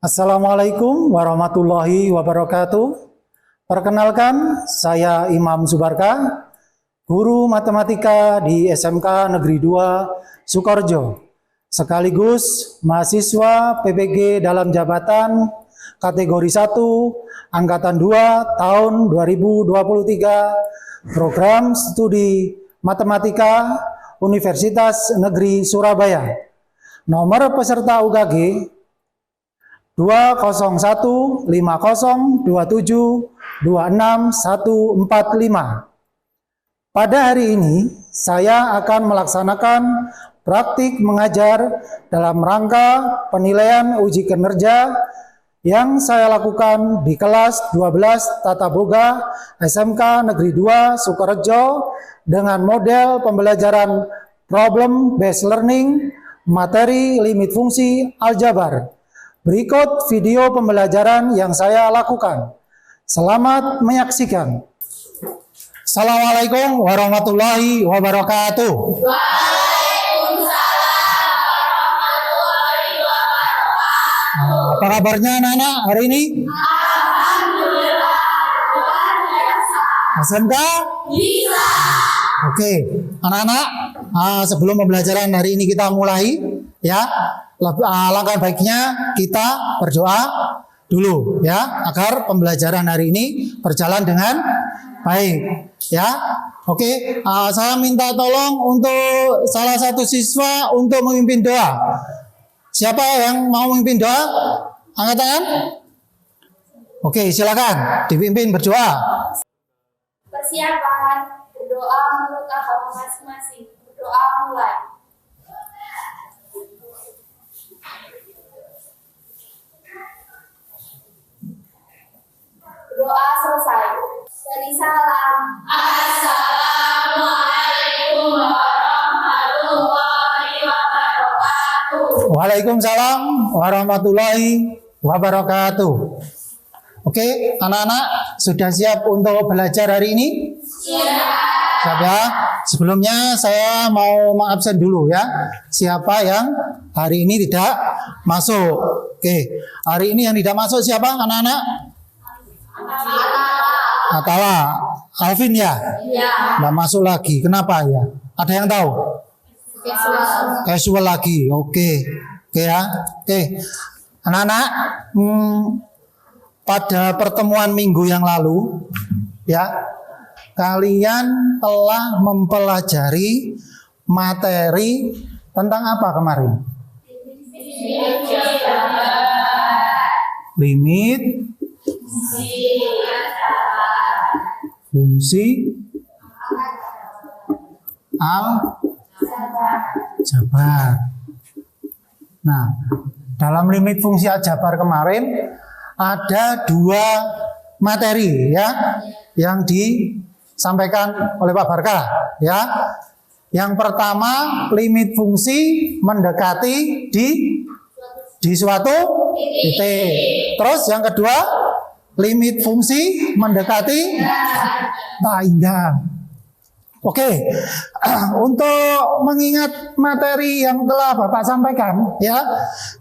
Assalamualaikum warahmatullahi wabarakatuh. Perkenalkan, saya Imam Subarka, guru matematika di SMK Negeri 2 Sukorejo, sekaligus mahasiswa PPG dalam jabatan kategori 1, angkatan 2 tahun 2023, program studi matematika Universitas Negeri Surabaya. Nomor peserta UKG 2015027264145. Pada hari ini, saya akan melaksanakan praktik mengajar dalam rangka penilaian uji kinerja yang saya lakukan di kelas 12 Tata Boga SMK Negeri 2 Sukorejo dengan model pembelajaran Problem Based Learning materi limit fungsi aljabar. Berikut video pembelajaran yang saya lakukan. Selamat menyaksikan. Assalamualaikum warahmatullahi wabarakatuh. Waalaikumsalam warahmatullahi wabarakatuh. Apa kabarnya anak-anak hari ini? Alhamdulillah, luar biasa. SMK? Bisa. Oke, anak-anak, sebelum pembelajaran hari ini kita mulai, ya. Langkah baiknya kita berdoa dulu ya agar pembelajaran hari ini berjalan dengan baik ya. Oke, saya minta tolong untuk salah satu siswa untuk memimpin doa. Siapa yang mau memimpin doa? Angkat tangan. Oke, silakan dipimpin berdoa. Persiapan berdoa menurut agama masing-masing. Berdoa mulai. Doa selesai. Beri salam. Assalamualaikum warahmatullahi wabarakatuh. Waalaikumsalam warahmatullahi wabarakatuh. Oke, anak-anak sudah siap untuk belajar hari ini? Siap ya. Sebelumnya saya mau mengabsen dulu ya. Siapa yang hari ini tidak masuk? Oke, hari ini yang tidak masuk siapa anak-anak? Atala, Alvin ya? Iya. Nggak masuk lagi. Kenapa ya? Ada yang tahu? Casual lagi. Oke ya. Oke. Anak-anak, pada pertemuan minggu yang lalu, ya, kalian telah mempelajari materi tentang apa kemarin? Limit fungsi aljabar. Nah, dalam limit fungsi aljabar kemarin ada dua materi ya yang disampaikan oleh Pak Barka ya. Yang pertama, limit fungsi mendekati di suatu titik. Terus yang kedua, limit fungsi mendekati tanggal. Oke, untuk mengingat materi yang telah Bapak sampaikan, ya,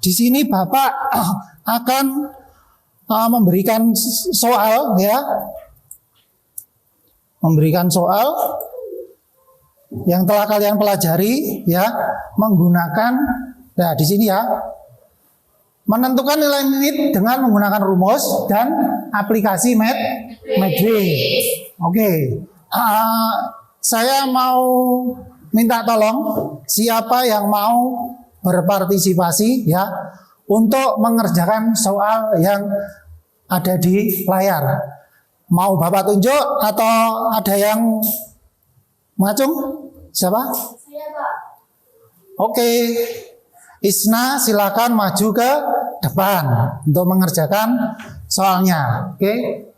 di sini Bapak akan memberikan soal, ya, memberikan soal yang telah kalian pelajari, ya, menggunakan, nah di sini ya. Menentukan nilai limit dengan menggunakan rumus dan aplikasi matrix. Oke, saya mau minta tolong siapa yang mau berpartisipasi ya untuk mengerjakan soal yang ada di layar. Mau Bapak tunjuk atau ada yang mengacung? Siapa? Saya, Pak. Oke. Isna silakan maju ke depan untuk mengerjakan soalnya. Oke.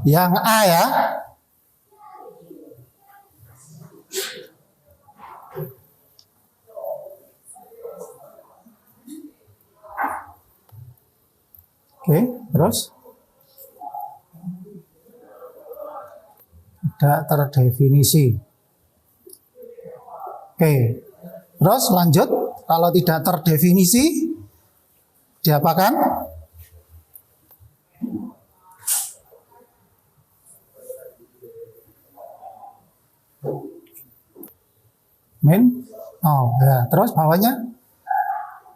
Yang A ya. Oke, terus? Tidak terdefinisi. Oke. Terus lanjut, kalau tidak terdefinisi diapakan? Min? Oh, ya. Terus bawahnya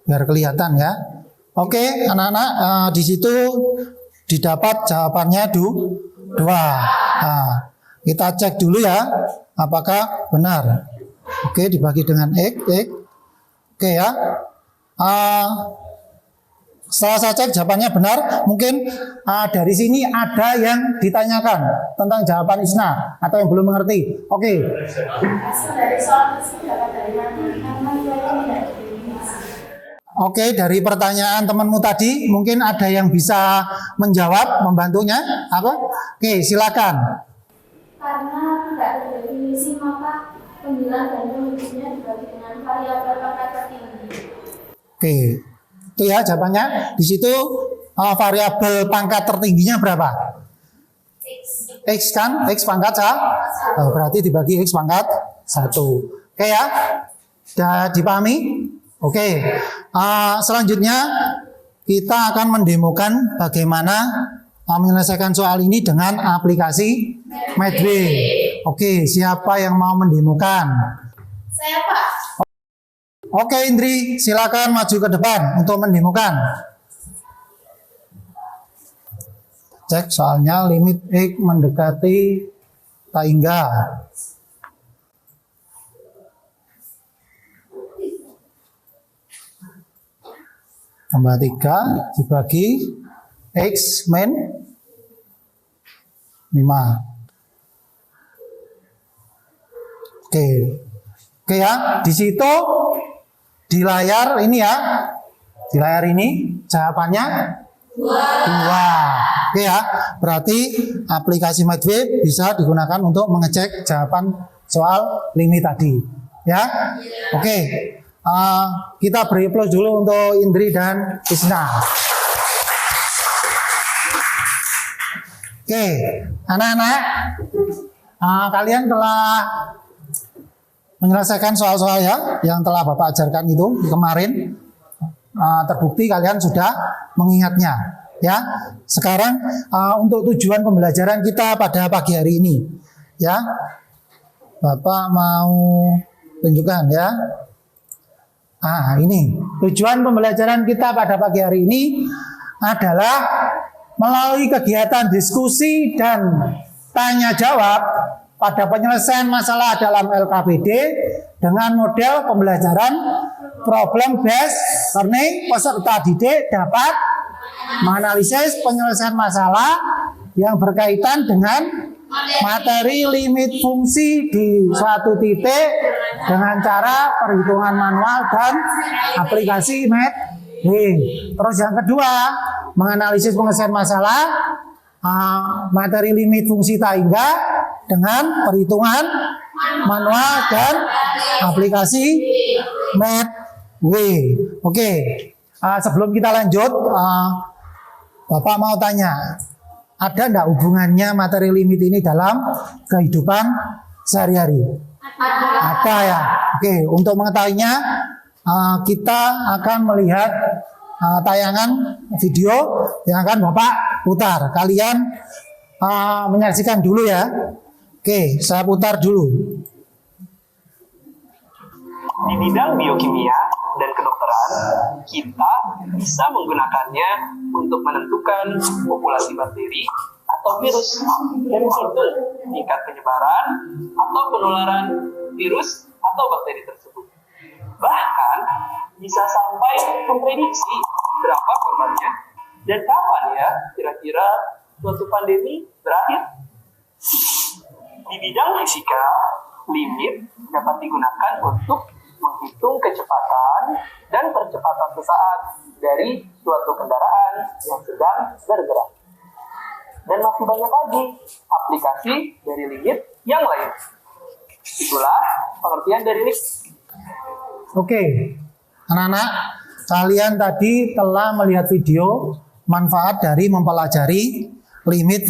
biar kelihatan ya. Oke, anak-anak, di situ didapat jawabannya dua. Nah, kita cek dulu ya, apakah benar. Oke, dibagi dengan X. Oke ya. Setelah saya cek jawabannya benar, mungkin dari sini ada yang ditanyakan tentang jawaban Isna atau yang belum mengerti. Oke. Hasil dari soal tersebut dapat dari mana? Karena nilainya tidak didefinisi. Oke, dari pertanyaan temanmu tadi, mungkin ada yang bisa menjawab, membantunya. Apa? Oke, silakan. Karena tidak terdefinisi, maka 9 dan 7-nya dibagi dengan variabel pangkat tertinggi. Oke, itu ya jawabannya. Di situ variabel pangkat tertingginya berapa? X kan? X pangkat berarti dibagi X pangkat 1. Oke ya? Sudah dipahami? Oke. Selanjutnya kita akan mendemokan bagaimana menyelesaikan soal ini dengan aplikasi Medway. Oke, siapa yang mau mendemokan? Saya, Pak. Oke, Indri, silakan maju ke depan untuk mendemokan. Cek soalnya limit X mendekati Taingga. Tambah 3 dibagi X min 5. Oke ya, di situ di layar ini ya, di layar ini jawabannya 2. Oke ya, berarti aplikasi Medway bisa digunakan untuk mengecek jawaban soal limit tadi. Ya, oke. Kita beri aplaus dulu untuk Indri dan Isna. Oke, anak-anak, kalian telah menyelesaikan soal-soal ya yang telah Bapak ajarkan itu kemarin. Terbukti kalian sudah mengingatnya. Ya, sekarang untuk tujuan pembelajaran kita pada pagi hari ini, ya, Bapak mau tunjukkan ya. Ini tujuan pembelajaran kita pada pagi hari ini adalah melalui kegiatan diskusi dan tanya jawab pada penyelesaian masalah dalam LKPD dengan model pembelajaran problem based learning. Peserta didik dapat menganalisis penyelesaian masalah yang berkaitan dengan materi limit fungsi di suatu titik dengan cara perhitungan manual dan aplikasi Medway. Terus yang kedua, menganalisis penyelesaian masalah materi limit fungsi Taingga dengan perhitungan manual dan aplikasi Medway. Oke, sebelum kita lanjut, Bapak mau tanya, ada enggak hubungannya materi limit ini dalam kehidupan sehari-hari? Ada ya. Oke, untuk mengetahuinya kita akan melihat tayangan video yang akan Bapak putar. Kalian menyaksikan dulu ya. Oke, saya putar dulu. Di bidang biokimia dan kedokteran, kita bisa menggunakannya untuk menentukan populasi bakteri atau virus dan menghitung tingkat penyebaran atau penularan virus atau bakteri tersebut. Bahkan bisa sampai memprediksi berapa korbannya dan kapan ya kira-kira suatu pandemi berakhir. Di bidang fisika, limit dapat digunakan untuk menghitung kecepatan dan percepatan sesaat dari suatu kendaraan yang sedang bergerak. Dan masih banyak lagi aplikasi dari limit yang lain. Itulah pengertian dari limit. Oke, anak-anak, kalian tadi telah melihat video manfaat dari mempelajari limit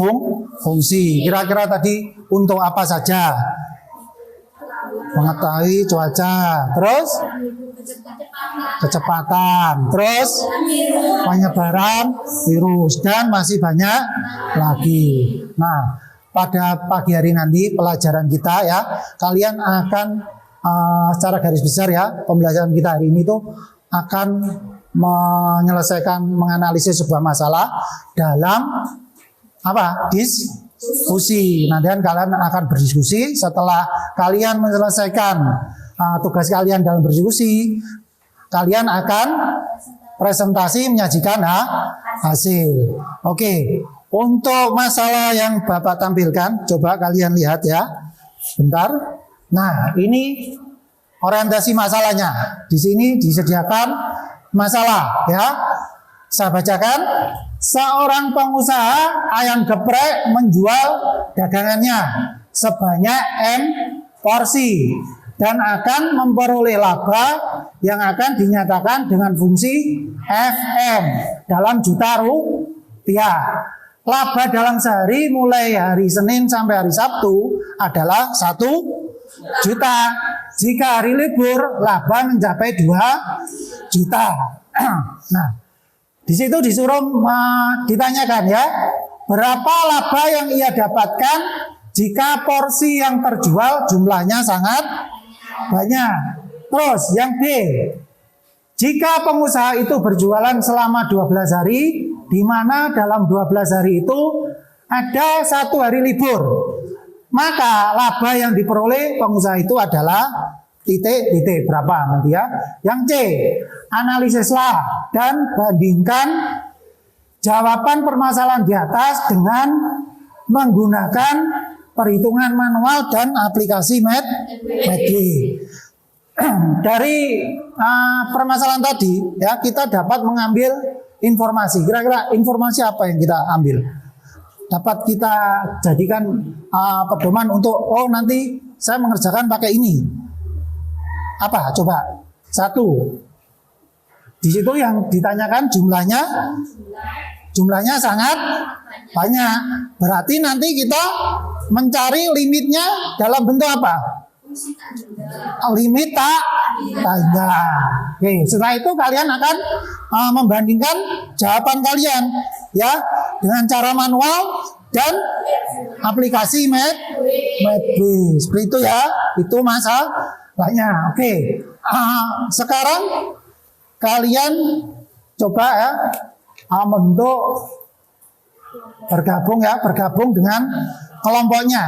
fungsi. Kira-kira tadi untuk apa saja? mengetahui cuaca, terus kecepatan, terus penyebaran virus, dan masih banyak lagi. Nah, pada pagi hari nanti pelajaran kita ya, kalian akan secara garis besar ya, pembelajaran kita hari ini tuh akan menganalisis sebuah masalah dalam apa? Diskusi. Nanti kalian akan berdiskusi. Setelah kalian menyelesaikan tugas kalian dalam berdiskusi, kalian akan presentasi menyajikan hasil. Oke, untuk masalah yang Bapak tampilkan, coba kalian lihat ya. Bentar. Nah, ini orientasi masalahnya. Di sini disediakan masalah ya. Saya bacakan. Seorang pengusaha ayam geprek menjual dagangannya sebanyak M porsi dan akan memperoleh laba yang akan dinyatakan dengan fungsi FM dalam juta rupiah. Laba dalam sehari mulai hari Senin sampai hari Sabtu adalah 1 juta. Jika hari libur, laba mencapai 2 juta. Nah, di situ disuruh ditanyakan ya, berapa laba yang ia dapatkan jika porsi yang terjual jumlahnya sangat banyak. Terus yang B, jika pengusaha itu berjualan selama 12 hari, di mana dalam 12 hari itu ada 1 hari libur, maka laba yang diperoleh pengusaha itu adalah titik berapa nanti ya. Yang C, analisislah dan bandingkan jawaban permasalahan di atas dengan menggunakan perhitungan manual dan aplikasi Magic. Dari permasalahan tadi ya, kita dapat mengambil informasi. Kira-kira informasi apa yang kita ambil? Dapat kita jadikan pedoman untuk nanti saya mengerjakan pakai ini. Apa? Coba. 1. Di situ yang ditanyakan jumlahnya sangat banyak. Berarti nanti kita mencari limitnya dalam bentuk apa? Limit tanda. Oke, setelah itu kalian akan membandingkan jawaban kalian ya dengan cara manual dan aplikasi Magic. Seperti itu ya. Itu masalahnya. Oke. Sekarang kalian coba ya membentuk bergabung dengan kelompoknya.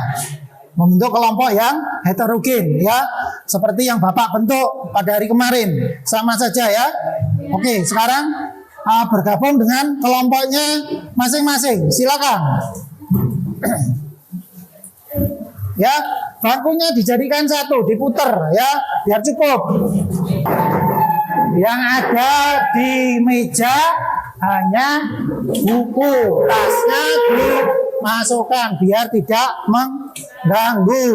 Membentuk kelompok yang heterogen ya, seperti yang Bapak bentuk pada hari kemarin, sama saja ya. Oke, sekarang bergabung dengan kelompoknya masing-masing. Silakan. Ya, bangkunya dijadikan 1, diputer ya, biar cukup. Yang ada di meja hanya buku, tasnya dimasukkan biar tidak mengganggu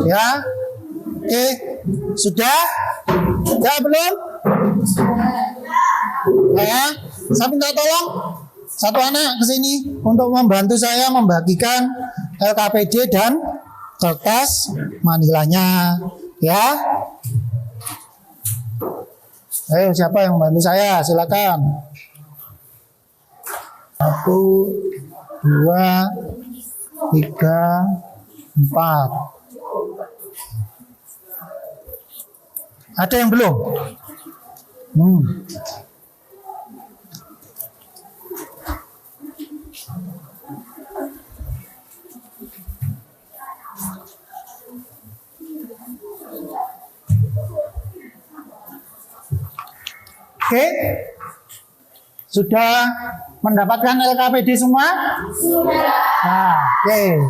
ya. Oke, sudah? Ya belum? Ya, saya minta tolong satu anak ke sini untuk membantu saya membagikan LKPD dan kertas manilanya ya. Ayo, siapa yang membantu saya? Silakan. 1, 2, 3, 4. Ada yang belum? Oke, sudah mendapatkan LKPD semua? Sudah. Nah, oke.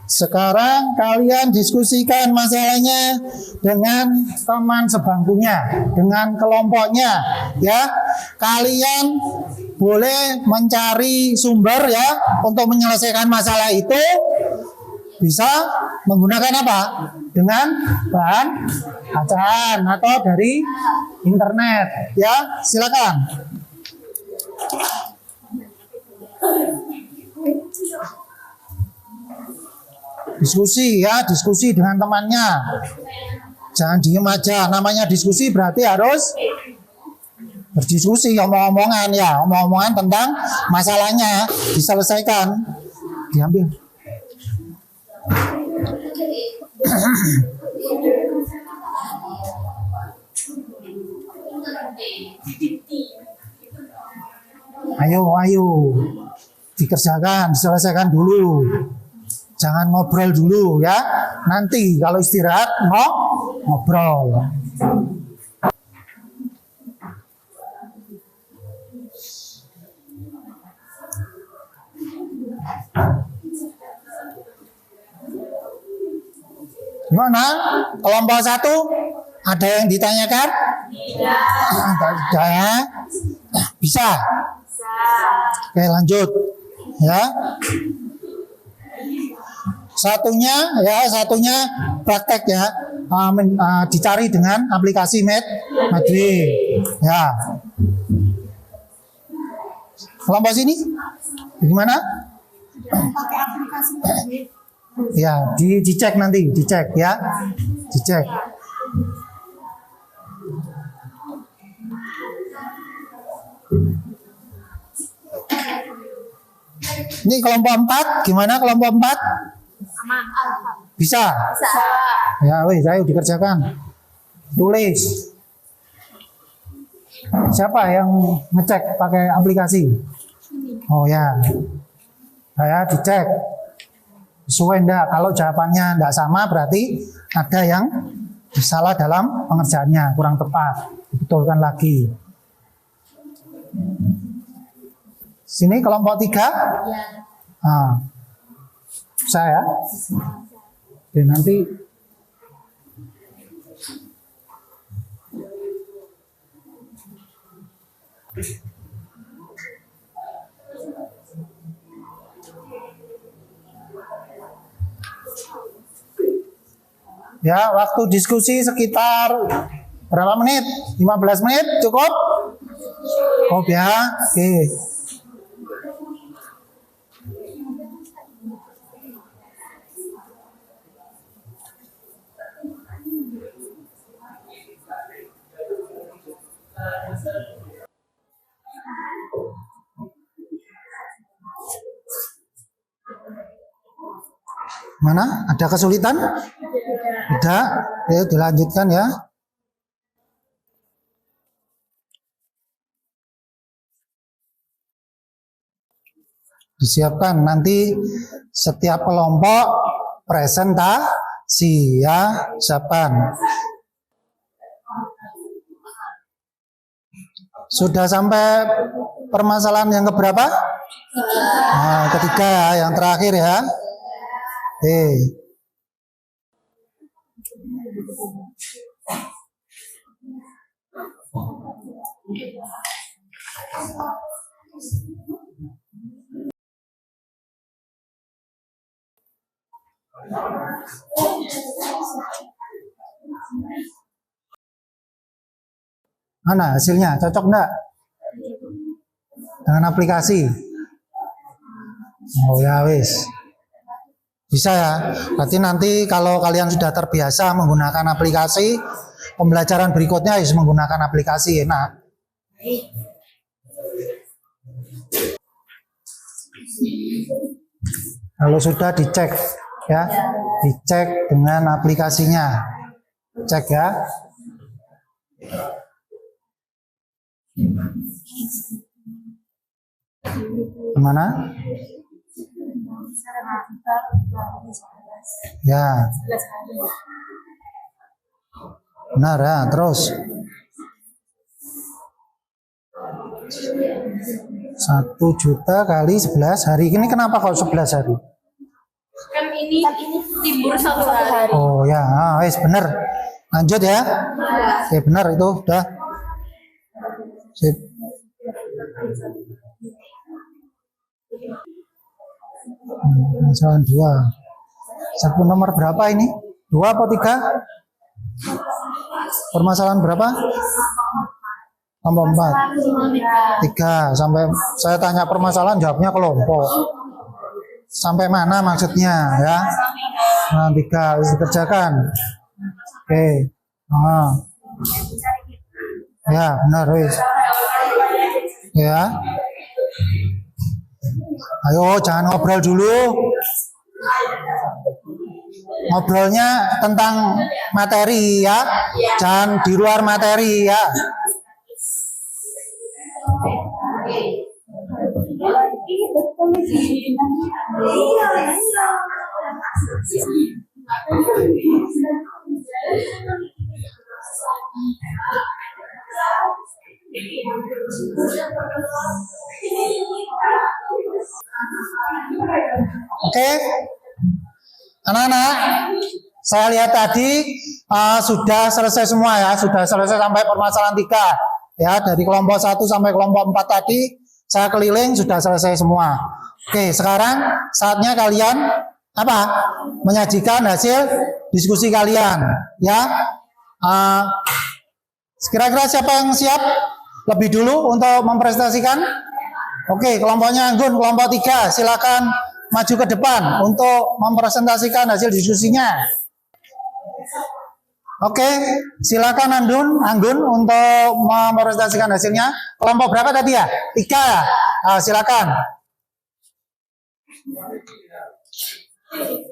Sekarang kalian diskusikan masalahnya dengan teman sebangkunya, dengan kelompoknya, ya. Kalian boleh mencari sumber ya untuk menyelesaikan masalah itu. Bisa menggunakan apa? Dengan bahan bacaan atau dari internet ya, silakan. Diskusi ya, diskusi dengan temannya. Jangan diem aja. Namanya diskusi berarti harus berdiskusi, omong-omongan ya, omong-omongan tentang masalahnya diselesaikan. Diambil. Ayo, dikerjakan, diselesaikan dulu. Jangan ngobrol dulu ya. Nanti kalau istirahat ngobrol. Gimana? Kelompok 1 ada yang ditanyakan? Tidak. Bisa? Oke, lanjut. Ya. Satunya praktek ya. Dicari dengan aplikasi Medway. Ya. Kelompok sini? Gimana? Pakai aplikasi Medway. Ya, dicek nanti, dicek ya. Dicek. Ini kelompok 4, gimana kelompok 4? Bisa? Bisa. Ya, wes, ayo dikerjakan. Tulis. Siapa yang ngecek pakai aplikasi? Oh ya. Saya dicek. Sesuai enggak? Kalau jawabannya enggak sama berarti ada yang salah dalam pengerjaannya, kurang tepat. Dibetulkan lagi. Sini kelompok 3. Nah, saya. Oke, nanti ya, waktu diskusi sekitar berapa menit? 15 menit cukup? Cukup ya. Oke. Mana? Ada kesulitan? Tidak. Oke, dilanjutkan ya. Disiapkan nanti setiap kelompok presentasi ya, siapkan. Sudah sampai permasalahan yang keberapa? Nah, ketiga, yang terakhir ya. Oke. Mana hasilnya? Cocok enggak? Dengan aplikasi? Oh ya wis. Bisa ya. Berarti nanti kalau kalian sudah terbiasa menggunakan aplikasi, pembelajaran berikutnya harus menggunakan aplikasi. Nah. Kalau sudah dicek ya, dicek dengan aplikasinya. Cek ya. Kemana? Ya. Benar ya, terus. 1 juta kali 11 hari. Ini kenapa kok 11 hari? Kan ini libur 1 hari. Oh ya, wes benar. Lanjut ya. Oke, benar itu udah. Sip. Permasalahan 2. Saku nomor berapa ini? 2 atau 3? Permasalahan berapa? Kelompok 4. 3. Sampai saya tanya permasalahan jawabnya kelompok. Sampai mana maksudnya ya? 3 harus dikerjakan. Oke. Ya, benar wis. Ya. Ayo jangan ngobrol dulu. Ngobrolnya tentang materi ya. Jangan di luar materi ya. Oke, anak-anak, saya lihat tadi sudah selesai semua ya, sudah selesai sampai permasalahan 3 ya, dari kelompok 1 sampai kelompok 4 tadi saya keliling sudah selesai semua. Oke, sekarang saatnya kalian apa? Menyajikan hasil diskusi kalian ya. Kira-kira siapa yang siap lebih dulu untuk mempresentasikan? Oke, kelompoknya Anggun, kelompok 3, silakan maju ke depan untuk mempresentasikan hasil diskusinya. Oke, silakan Anggun untuk mempresentasikan hasilnya. Kelompok berapa tadi ya? 3. Silakan.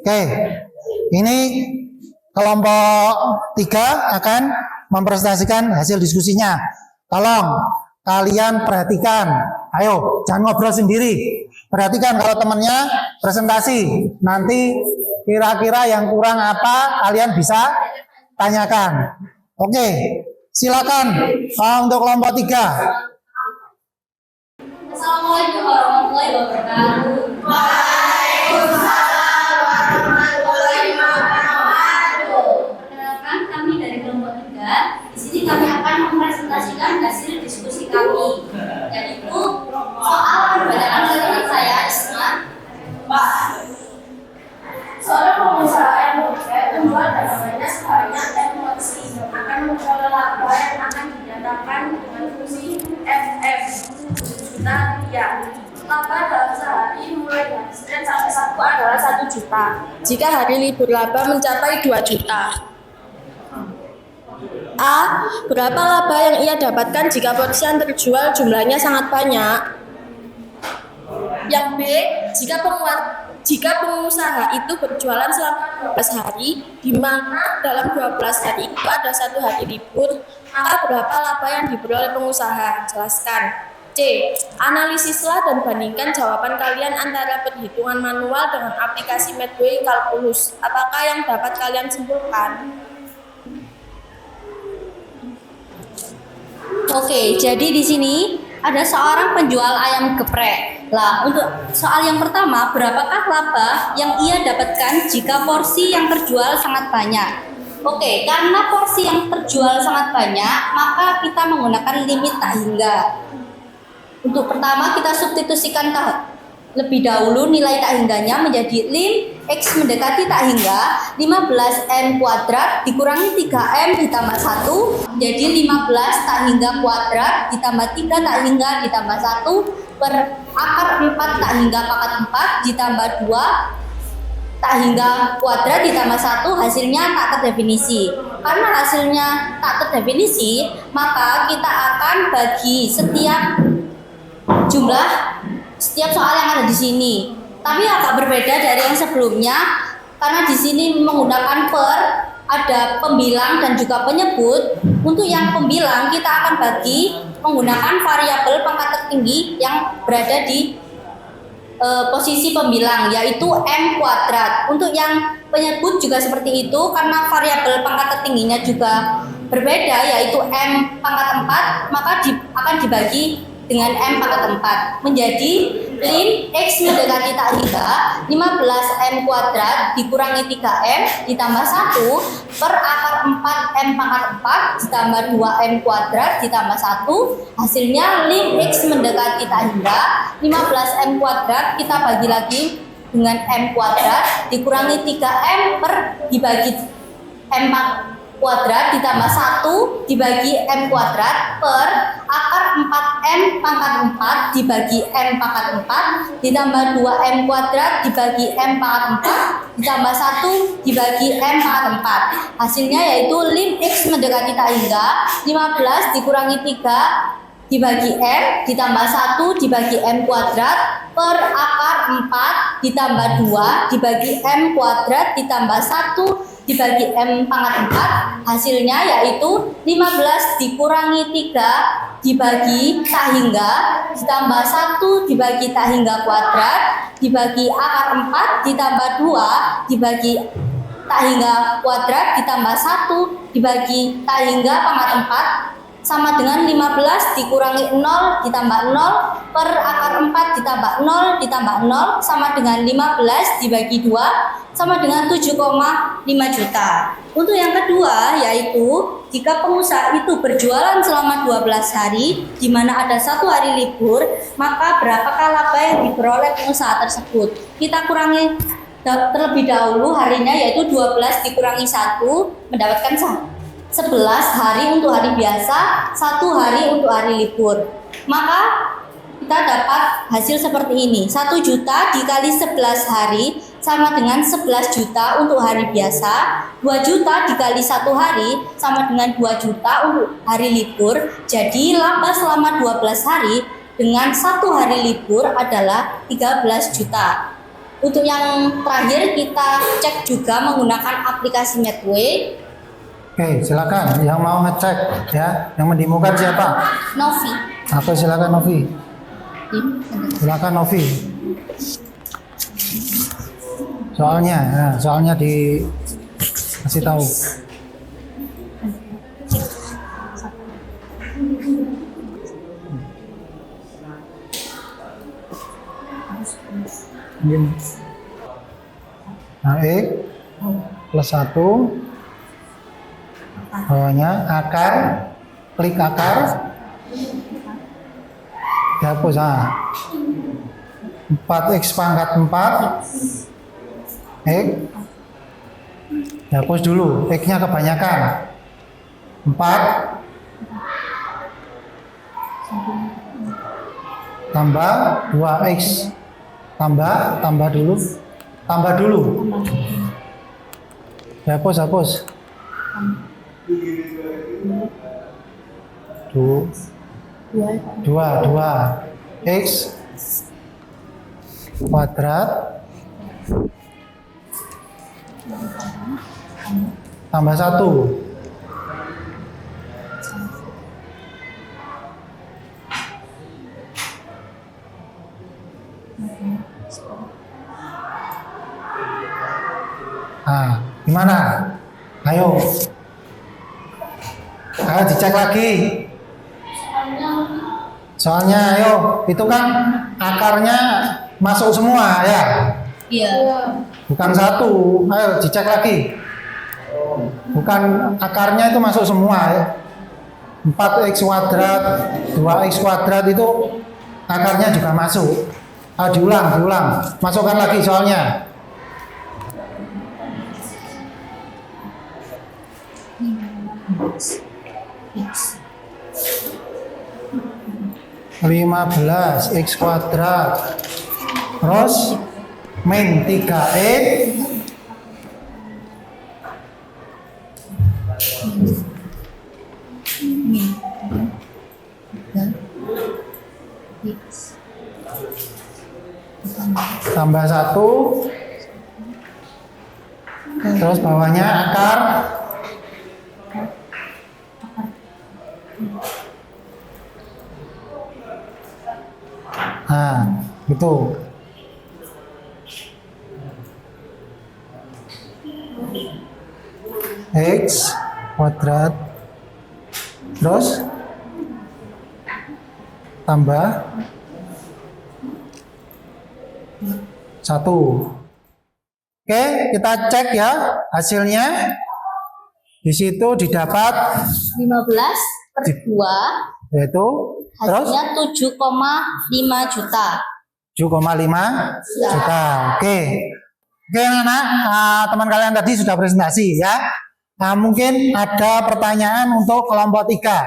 Oke, ini kelompok 3 akan mempresentasikan hasil diskusinya. Tolong kalian perhatikan. Ayo, jangan ngobrol sendiri. Perhatikan kalau temannya presentasi. Nanti kira-kira yang kurang apa kalian bisa tanyakan. Oke, silakan untuk kelompok 3. Assalamualaikum warahmatullahi wabarakatuh. Waalaikumsalam warahmatullahi wabarakatuh. Perkenalkan, kami dari kelompok 3. Di sini kami akan mempresentasikan hasil diskusi kami, yaitu soal perbedaan menurut saya Isma. Seorang pengusaha yang bekerja menjual dagangannya sebanyak M-porsi akan memperoleh laba yang akan didatangkan dengan fungsi FF 7 juta rupiah. Laba dalam sehari mulai dari Senin sampai Sabtu adalah 1 juta. Jika hari libur laba mencapai 2 juta. A. Berapa laba yang ia dapatkan jika porsi yang terjual jumlahnya sangat banyak? Yang B. Jika pengusaha itu berjualan selama 12 hari, di mana dalam 12 hari itu ada 1 hari libur, maka berapa laba yang diperoleh pengusaha? Jelaskan. C. Analisislah dan bandingkan jawaban kalian antara perhitungan manual dengan aplikasi Medway Calculus. Apakah yang dapat kalian simpulkan? Oke, jadi di sini ada seorang penjual ayam geprek. Lah, untuk soal yang pertama, berapakah laba yang ia dapatkan jika porsi yang terjual sangat banyak? Oke, karena porsi yang terjual sangat banyak, maka kita menggunakan limit tak hingga. Untuk pertama, kita substitusikan lebih dahulu nilai tak hingganya menjadi lim X mendekati tak hingga 15M kuadrat dikurangi 3M ditambah 1 jadi 15 tak hingga kuadrat ditambah 3 tak hingga ditambah 1 per akar 4 tak hingga pangkat 4 ditambah 2 tak hingga kuadrat ditambah 1 hasilnya tak terdefinisi. Karena hasilnya tak terdefinisi, maka kita akan bagi setiap soal yang ada di sini. Tapi agak berbeda dari yang sebelumnya karena di sini menggunakan per, ada pembilang dan juga penyebut. Untuk yang pembilang kita akan bagi menggunakan variabel pangkat tertinggi yang berada di posisi pembilang, yaitu M kuadrat. Untuk yang penyebut juga seperti itu karena variabel pangkat tertingginya juga berbeda, yaitu M pangkat 4, maka akan dibagi dengan M pangkat 4 menjadi lim X mendekati tak hingga 15M kuadrat dikurangi 3M ditambah 1 per akar 4M pangkat 4 ditambah 2M kuadrat ditambah 1 hasilnya lim X mendekati tak hingga 15M kuadrat kita bagi lagi dengan M kuadrat dikurangi 3M per dibagi M kuadrat ditambah 1 dibagi M kuadrat per akar 4M pangkat 4 dibagi M pangkat 4 ditambah 2M kuadrat dibagi M pangkat 4 ditambah 1 dibagi M pangkat 4. Hasilnya yaitu lim X mendekati tak hingga 15 dikurangi 3 dibagi M ditambah 1 dibagi M kuadrat per akar 4 ditambah 2 dibagi M kuadrat ditambah 1 dibagi M pangkat 4. Hasilnya yaitu 15 dikurangi 3 dibagi tak hingga ditambah 1 dibagi tak hingga kuadrat dibagi akar 4 ditambah 2 dibagi tak hingga kuadrat ditambah 1 dibagi tak hingga pangkat 4 sama dengan 15 dikurangi 0 ditambah 0 per akar 4 ditambah 0 ditambah 0 sama dengan 15 dibagi 2 sama dengan 7,5 juta. Untuk yang kedua yaitu jika pengusaha itu berjualan selama 12 hari di mana ada 1 hari libur, maka berapakah laba yang diperoleh pengusaha tersebut? Kita kurangi terlebih dahulu harinya yaitu 12 dikurangi 1 mendapatkan 11 hari untuk hari biasa, 1 hari untuk hari libur. Maka kita dapat hasil seperti ini. 1 juta dikali 11 hari sama dengan 11 juta untuk hari biasa. 2 juta dikali 1 hari sama dengan 2 juta untuk hari libur. Jadi laba selama 12 hari dengan 1 hari libur adalah 13 juta. Untuk yang terakhir kita cek juga menggunakan aplikasi Medway. Oke, silakan yang mau ngecek ya. Yang mendemokan siapa? Novi. Oke, silakan Novi. Silakan Novi. Soalnya dikasih tahu. Nah, plus 1 bawahnya akar, klik akar, dihapus. 4x pangkat 4 X dihapus dulu, X nya kebanyakan 4 tambah 2x tambah dulu hapus 2 x kuadrat tambah 1 gimana? Ayo dicek lagi soalnya. Ayo, itu kan akarnya masuk semua ya? Iya. Bukan 1. Ayo dicek lagi. Bukan akarnya itu masuk semua ya. 4x kuadrat 2x kuadrat itu akarnya juga masuk. Diulang masukkan lagi soalnya. X 15 x kuadrat terus min 3e tambah 1 terus bawahnya akar gitu. X kuadrat terus tambah 1. Oke, kita cek ya hasilnya. Di situ didapat 15/2 yaitu terus hasilnya 7,5 juta. 7,5 juta. Oke, anak-anak, teman kalian tadi sudah presentasi ya. Mungkin ada pertanyaan untuk kelompok 3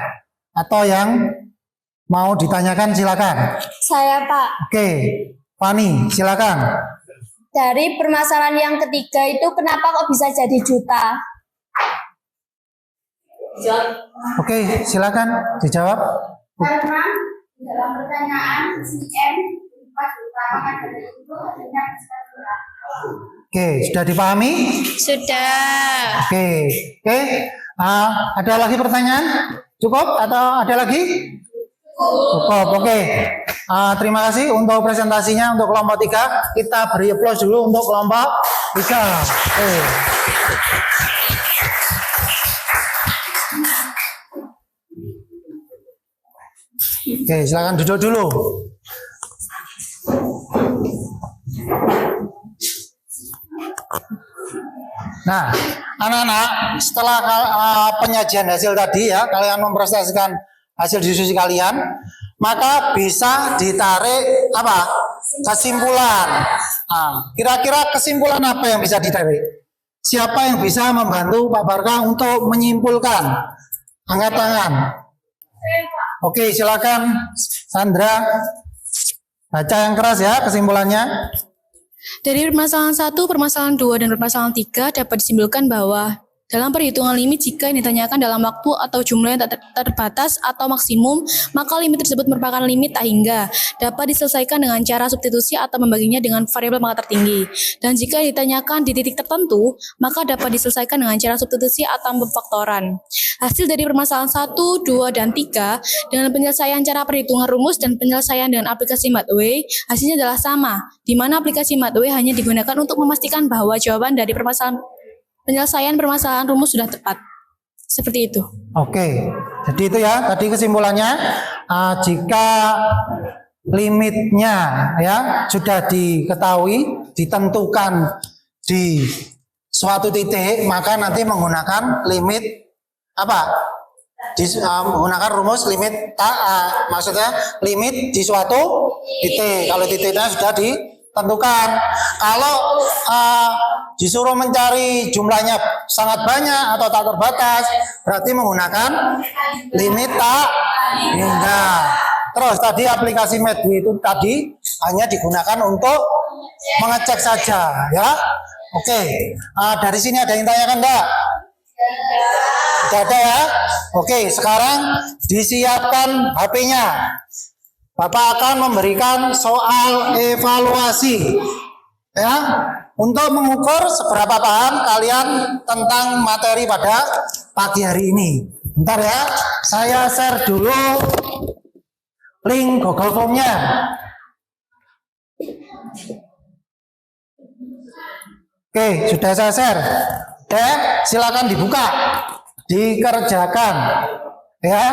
atau yang Mau ditanyakan silakan. Saya Pak. Oke, Fani silakan. Dari permasalahan yang ketiga itu kenapa kok bisa jadi juta? Oke, silakan dijawab. Karena dalam pertanyaan si M empat utama dari itu hanya bisa dua. Oke, sudah dipahami? Sudah. Oke. Ada lagi pertanyaan? Cukup atau ada lagi? Cukup. Oke. Terima kasih untuk presentasinya untuk kelompok 3. Kita beri aplaus dulu untuk kelompok 3. Oke. Oke, silakan duduk dulu. Nah, anak-anak, setelah penyajian hasil tadi ya, kalian mempresentasikan hasil diskusi kalian, maka bisa ditarik apa? Kesimpulan. Kira-kira kesimpulan apa yang bisa ditarik? Siapa yang bisa membantu Pak Barka untuk menyimpulkan? Angkat tangan. Oke, silakan Sandra. Baca yang keras ya kesimpulannya. Dari permasalahan 1, permasalahan 2, dan permasalahan 3 dapat disimpulkan bahwa dalam perhitungan limit jika yang ditanyakan dalam waktu atau jumlah yang tak terbatas atau maksimum, maka limit tersebut merupakan limit tak hingga, dapat diselesaikan dengan cara substitusi atau membaginya dengan variabel pangkat tertinggi. Dan jika ditanyakan di titik tertentu, maka dapat diselesaikan dengan cara substitusi atau pemfaktoran. Hasil dari permasalahan 1, 2, dan 3 dengan penyelesaian cara perhitungan rumus dan penyelesaian dengan aplikasi MathWay, hasilnya adalah sama, di mana aplikasi MathWay hanya digunakan untuk memastikan bahwa jawaban dari penyelesaian permasalahan rumus sudah tepat. Seperti itu. Oke, jadi itu ya tadi kesimpulannya. Jika limitnya ya sudah diketahui, ditentukan di suatu titik, maka nanti menggunakan limit apa? Menggunakan rumus limit maksudnya limit di suatu titik. Kalau titiknya sudah ditentukan. Kalau disuruh mencari jumlahnya sangat banyak atau tak terbatas, berarti menggunakan limit tak hingga. Terus tadi aplikasi MathWay itu tadi hanya digunakan untuk mengecek saja ya. Oke, dari sini ada yang tanyakan enggak? Tidak ada ya. Oke, sekarang disiapkan HP-nya. Bapak akan memberikan soal evaluasi ya, untuk mengukur seberapa paham kalian tentang materi pada pagi hari ini. Bentar ya, saya share dulu link Google Form-nya. Oke, sudah saya share. Silakan dibuka, dikerjakan. Ya,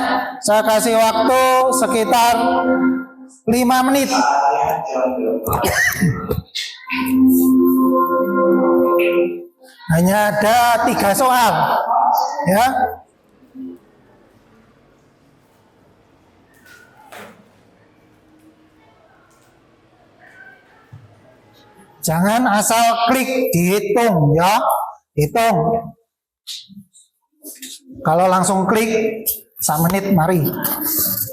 saya kasih waktu sekitar 5 menit. Hanya ada 3 soal, ya. Jangan asal klik dihitung, ya. Hitung. Kalau langsung klik 1 menit, mari.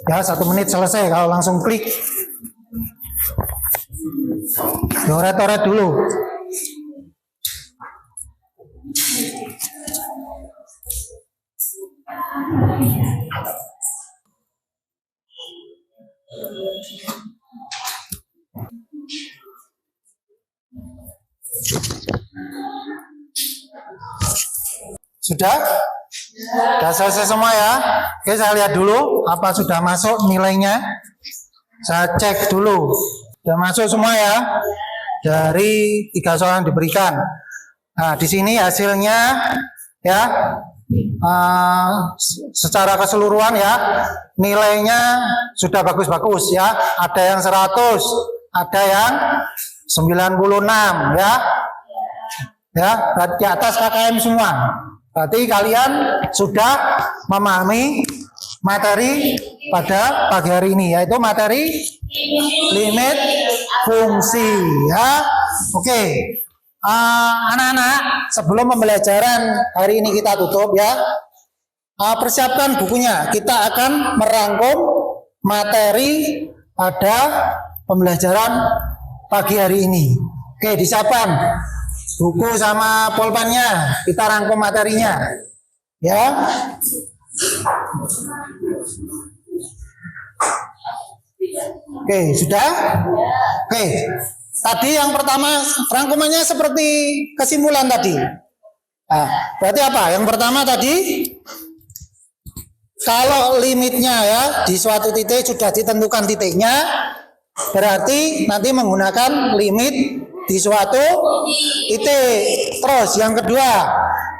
Ya, 1 menit selesai. Kalau langsung klik, coret-coret dulu. Sudah? Sudah selesai semua ya? Oke, saya lihat dulu apa sudah masuk nilainya. Saya cek dulu. Sudah masuk semua ya? Dari 3 soal yang diberikan. Nah, di sini hasilnya ya, secara keseluruhan ya, nilainya sudah bagus-bagus ya. Ada yang 100, ada yang 96 ya. Ya, di atas KKM semua. Berarti kalian sudah memahami materi pada pagi hari ini, yaitu materi limit fungsi ya. Oke. Anak-anak, sebelum pembelajaran hari ini kita tutup ya, persiapkan bukunya. Kita akan merangkum materi pada pembelajaran pagi hari ini. Oke, disiapkan buku sama pulpennya, kita rangkum materinya. Ya. Oke, sudah? Oke. Tadi yang pertama rangkumannya seperti kesimpulan tadi. Nah, berarti apa? Yang pertama tadi, kalau limitnya ya di suatu titik sudah ditentukan titiknya, berarti nanti menggunakan limit di suatu titik. Terus yang kedua,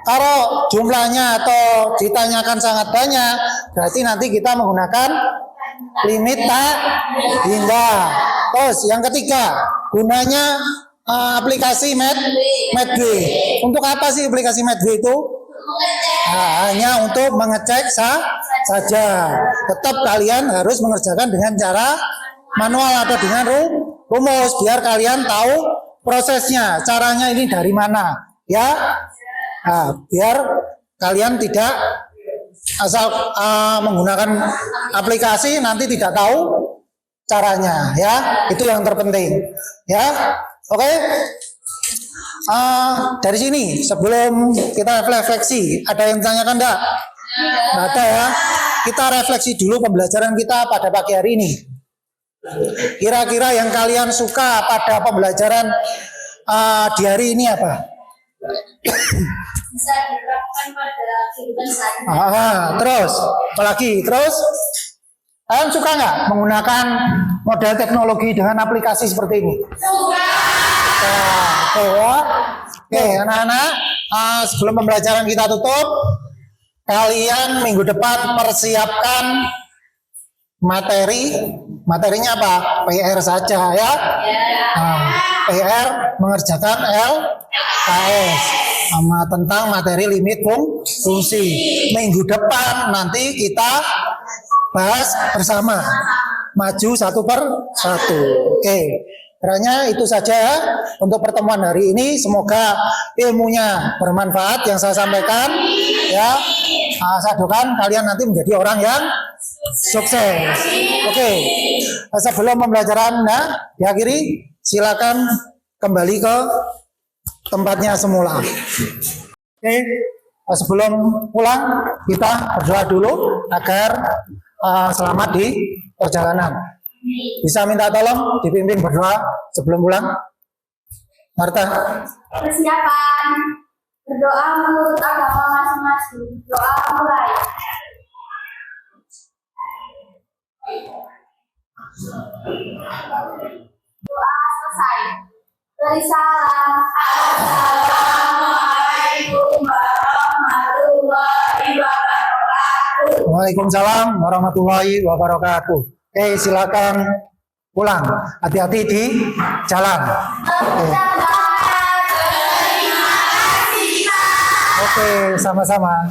kalau jumlahnya atau ditanyakan sangat banyak, berarti nanti kita menggunakan limit tak hingga. Terus yang ketiga, gunanya aplikasi Medway. Untuk apa sih aplikasi Medway itu? Nah, hanya untuk mengecek saja. Tetap kalian harus mengerjakan dengan cara manual atau dengan rumus biar kalian tahu prosesnya, caranya ini dari mana, ya. Nah, biar kalian tidak asal menggunakan aplikasi nanti tidak tahu caranya, ya. Itu yang terpenting, ya. Oke. Dari sini sebelum kita refleksi, ada yang tanyakan enggak? Nggak ada ya. Kita refleksi dulu pembelajaran kita pada pagi hari ini. Kira-kira yang kalian suka pada pembelajaran di hari ini apa? Bisa diterapkan pada kehidupan sehari-hari. Terus, apalagi? Terus, kalian suka nggak menggunakan model teknologi dengan aplikasi seperti ini? Oke, anak-anak, sebelum pembelajaran kita tutup, kalian minggu depan persiapkan materinya apa? PR saja ya. PR mengerjakan LKS sama tentang materi limit fungsi. Minggu depan nanti kita bahas bersama, maju satu per satu. Oke. Kiranya itu saja ya untuk pertemuan hari ini. Semoga ilmunya bermanfaat yang saya sampaikan. Ya, saya doakan kalian nanti menjadi orang yang sukses. Oke. Sebelum pembelajaran diakhiri, silakan kembali ke tempatnya semula. Oke. Sebelum pulang kita berdoa dulu agar selamat di perjalanan. Bisa minta tolong dipimpin berdoa sebelum pulang? Marta. Persiapan berdoa menurut agama masing-masing. Doa mulai. Doa selesai. Beri salam. Assalamualaikum warahmatullahi wabarakatuh. Waalaikumsalam warahmatullahi wabarakatuh. Oke, silakan pulang. Hati-hati di jalan. Oke, sama-sama.